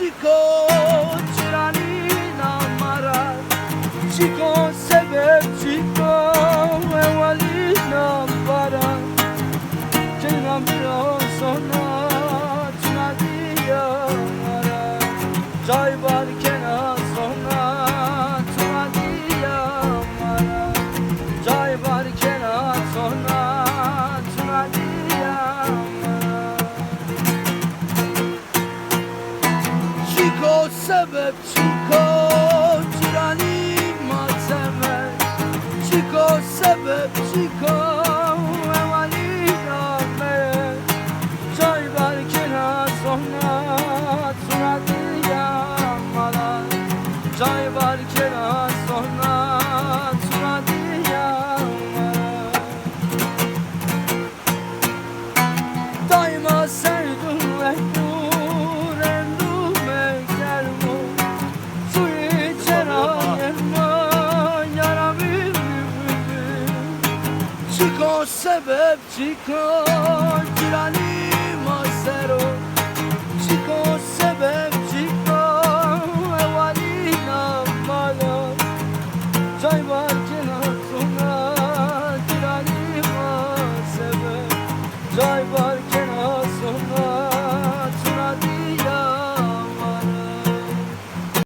Chico tirani namara Chico sebep Chico evvali namara Cenab sona tunadi yara Cay varken sona tunadi yara Cay varken sona tunadi yara Chico sebep Chico tirani malzeme Chico sebep Chico evvali namere Cay varken sonra tunadi yara Cay varken sonra tunadi yara Daima sevdim ehdur endüme gelmo Su içer ayırma yaramı Chico sebep Chico tirani masero Chico sebep Chico evvali namalo Cay var